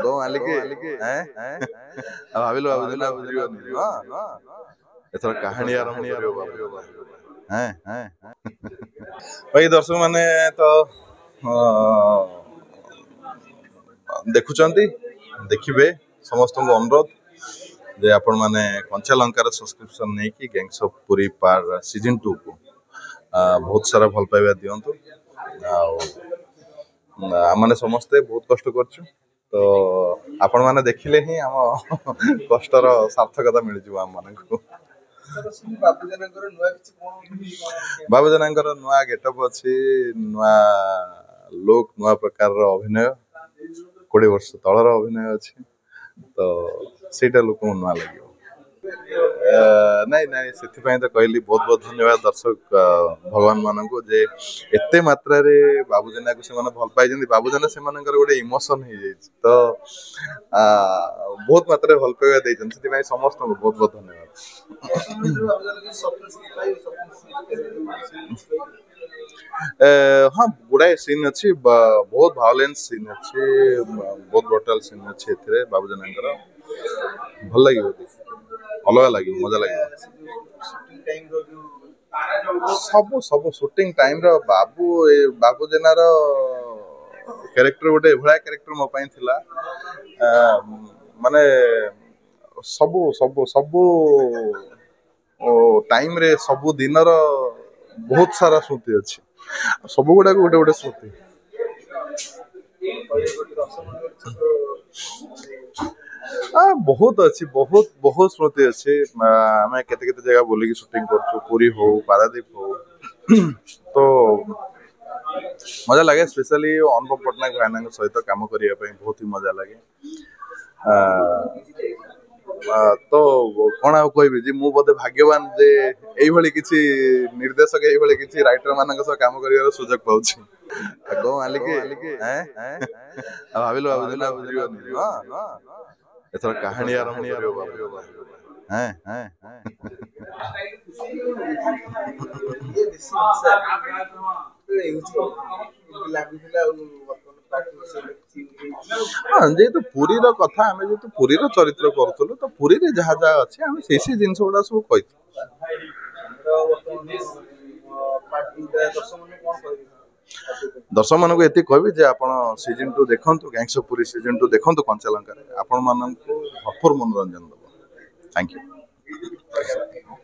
କଣ ଆଲିକି ଭାବିଲୁ ଭାବୁଥିଲା ବୁଝିବନି ଏଥର କାହାଣୀ ଆରମ୍ଭ କରିବ ଭାଇ ଦର୍ଶକ ମାନେ ତ ଦେଖୁଛନ୍ତି ଦେଖିବେ ସମସ୍ତଙ୍କୁ ଅନୁରୋଧ ଯେ ଆପଣ ମାନେ କଞ୍ଚା ଲଙ୍କାର ସବସ୍କ୍ରିପସନ ନେଇକି gangs of Puri part season 2 କୁ ବହୁତ ସାରା ଭଲ ପାଇବା ଦିଅନ୍ତୁ ଆଉ ଆମମାନେ ସମସ୍ତେ ବହୁତ କଷ୍ଟ କରୁଛୁ ତ ଆପଣ ମାନେ ଦେଖିଲେ ହିଁ ଆମ କଷ୍ଟର ସାର୍ଥକତା ମିଳିଯିବ ଆମ ମାନଙ୍କୁ ବାବୁ ଜେନାଙ୍କର ନୂଆ ଗେଟଅପ୍ ଅଛି ନୂଆ ଲୁକ୍ ନୂଆ ପ୍ରକାରର ଅଭିନୟ 20 ବର୍ଷ ତଳର ଅଭିନୟ ଅଛି ତ ସେଇଟା ଲୋକଙ୍କୁ ନୂଆ ଲାଗିବ ନାଇଁ ନାଇଁ ସେଥିପାଇଁ ତ କହିଲି ବହୁତ ବହୁତ ଧନ୍ୟବାଦ ଦର୍ଶକ ଭଗବାନ ମାନଙ୍କୁ ଯେ ଏତେ ମାତ୍ରାରେ ବାବୁ ଜେନାକୁ ସେମାନେ ଭଲ ପାଇଛନ୍ତି ବାବୁ ଜେନା ସେମାନଙ୍କର ଗୋଟେ ଇମୋସନ ହେଇଯାଇଛି ତ ବହୁତ ମାତ୍ରାରେ ଭଲ ପାଇବା ଦେଇଛନ୍ତି ସେଥିପାଇଁ ସମସ୍ତଙ୍କୁ ବହୁତ ବହୁତ ଧନ୍ୟବାଦ ହଁ ଗୁଡାଏ ସିନ୍ ଅଛି ବହୁତ ଭାଓଲେନ୍ସ ସିନ୍ ଅଛି ବହୁତ ବ୍ରୁଟାଲ ସିନ୍ ଅଛି ଏଥିରେ ବାବୁ ଜେନାଙ୍କର ଭଲ ଲାଗିବ ଅଲଗା ଲାଗିବ ମଜା ଲାଗିବ ସବୁ ସବୁ ସୁଟିଂ ଟାଇମ ର ବାବୁ ଜେନାର କ୍ୟାରେକ୍ଟର ଗୋଟେ ଏଭଳିଆ କ୍ୟାରେକ୍ଟର ମୋ ପାଇଁ ଥିଲା ମାନେ ସବୁ ସବୁ ସବୁ ଟାଇମ ରେ ସବୁ ଦିନର ବହୁତ ସାରା ସ୍ମୃତି ଅଛି ସବୁ ଗୁଡାକ ଗୋଟେ ଗୋଟେ ସ୍ମୃତି ବହୁତ ଅଛି ବହୁତ ବହୁତ ସ୍ମୃତି ଅଛି ଆମେ କେତେ କେତେ ଜାଗା ବୁଲିକି ସୁଟିଂ କରୁଛୁ ପୁରୀ ହଉ ପାରାଦୀପ ହଉ ତ ମଜା ଲାଗେ ସ୍ପେଶାଲି ଅନୁଭବ ପଟ୍ଟନାୟକ ଭାଇନାଙ୍କ ସହିତ କାମ କରିବା ପାଇଁ ବହୁତ ହି ମଜା ଲାଗେ ତ କଣ ଆଉ କହିବି ଯେ ମୁଁ ବୋଧେ ଭାଗ୍ୟବାନ ଯେ ଏଇଭଳି କିଛି ନିର୍ଦ୍ଦେଶକ ଏଇଭଳି କିଛି ରାଇଟର ମାନଙ୍କ ସହ କାମ କରିବାର ସୁଯୋଗ ପାଉଛି କଣ ଆଲିକି ଭାବିଲୁ ଭାବୁଥିଲା ବୁଝିବନି ଏଥର କାହାଣୀ ଆରମ୍ଭ କରିବ ହଁ ଯେହେତୁ ପୁରୀର କଥା ଆମେ ଯେହେତୁ ପୁରୀର ଚରିତ୍ର କରୁଥିଲୁ ତ ପୁରୀରେ ଯାହା ଯାହା ଅଛି ଆମେ ସେଇ ସେଇ ଜିନିଷ ଗୁଡା ସବୁ କହିଥିଲୁ ଦର୍ଶକ ମାନଙ୍କୁ ଏତିକି କହିବି ଯେ ଆପଣ ସିଜନ 2 ଦେଖନ୍ତୁ ଗ୍ୟାଙ୍ଗସ୍ ଅଫ୍ ପୁରୀ ସିଜନ 2 ଦେଖନ୍ତୁ କଞ୍ଚା ଲଙ୍କାରେ ଆପଣ ମାନଙ୍କୁ ଭରପୁର ମନୋରଞ୍ଜନ ଦେବ ଥ୍ୟାଙ୍କ ୟୁ